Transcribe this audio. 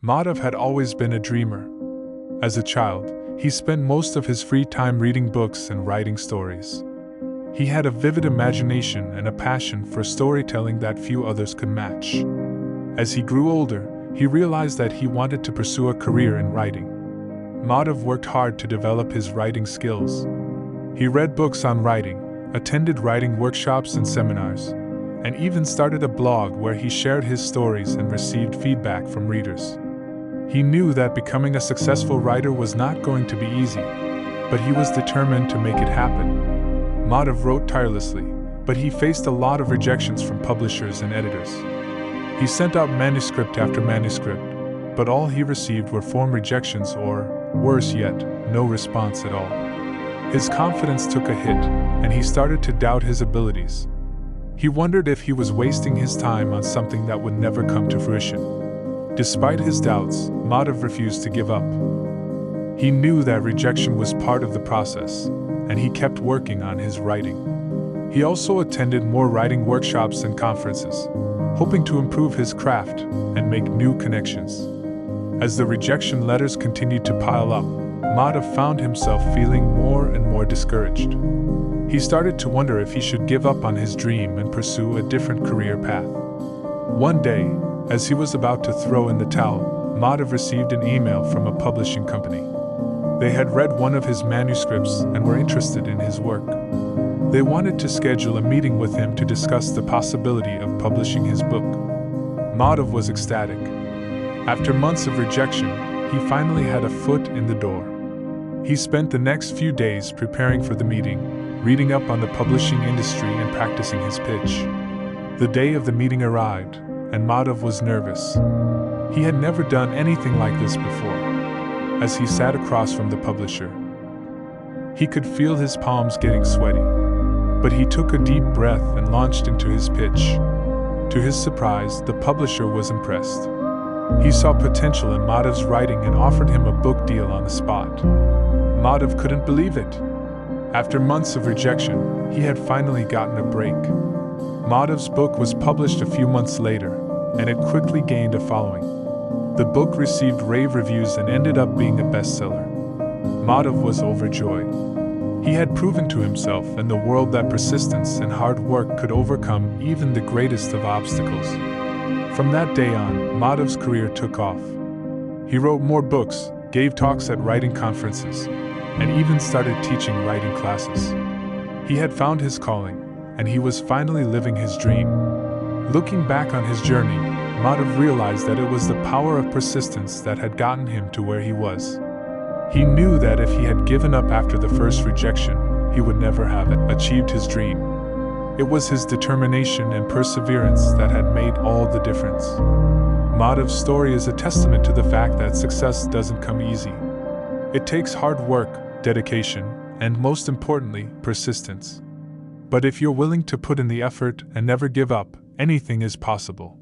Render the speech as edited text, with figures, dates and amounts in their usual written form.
Madhav had always been a dreamer. As a child, he spent most of his free time reading books and writing stories. He had a vivid imagination and a passion for storytelling that few others could match. As he grew older, he realized that he wanted to pursue a career in writing. Madhav worked hard to develop his writing skills. He read books on writing, attended writing workshops and seminars, and even started a blog where he shared his stories and received feedback from readers. He knew that becoming a successful writer was not going to be easy, but he was determined to make it happen. Madhav wrote tirelessly, but he faced a lot of rejections from publishers and editors. He sent out manuscript after manuscript, but all he received were form rejections or, worse yet, no response at all. His confidence took a hit, and he started to doubt his abilities. He wondered if he was wasting his time on something that would never come to fruition. Despite his doubts, Madhav refused to give up. He knew that rejection was part of the process, and he kept working on his writing. He also attended more writing workshops and conferences, hoping to improve his craft and make new connections. As the rejection letters continued to pile up, Madhav found himself feeling more and more discouraged. He started to wonder if he should give up on his dream and pursue a different career path. One day, as he was about to throw in the towel, Madhav received an email from a publishing company. They had read one of his manuscripts and were interested in his work. They wanted to schedule a meeting with him to discuss the possibility of publishing his book. Madhav was ecstatic. After months of rejection, he finally had a foot in the door. He spent the next few days preparing for the meeting, reading up on the publishing industry and practicing his pitch. The day of the meeting arrived, and Madhav was nervous. He had never done anything like this before. As he sat across from the publisher, he could feel his palms getting sweaty. But he took a deep breath and launched into his pitch. To his surprise, the publisher was impressed. He saw potential in Madhav's writing and offered him a book deal on the spot. Madhav couldn't believe it. After months of rejection, he had finally gotten a break. Madhav's book was published a few months later, and it quickly gained a following. The book received rave reviews and ended up being a bestseller. Madhav was overjoyed. He had proven to himself and the world that persistence and hard work could overcome even the greatest of obstacles. From that day on, Madhav's career took off. He wrote more books, gave talks at writing conferences, and even started teaching writing classes. He had found his calling, and he was finally living his dream. Looking back on his journey, Madhav realized that it was the power of persistence that had gotten him to where he was. He knew that if he had given up after the first rejection, he would never have achieved his dream. It was his determination and perseverance that had made all the difference. Madhav's story is a testament to the fact that success doesn't come easy. It takes hard work, dedication, and most importantly, persistence. But if you're willing to put in the effort and never give up, anything is possible.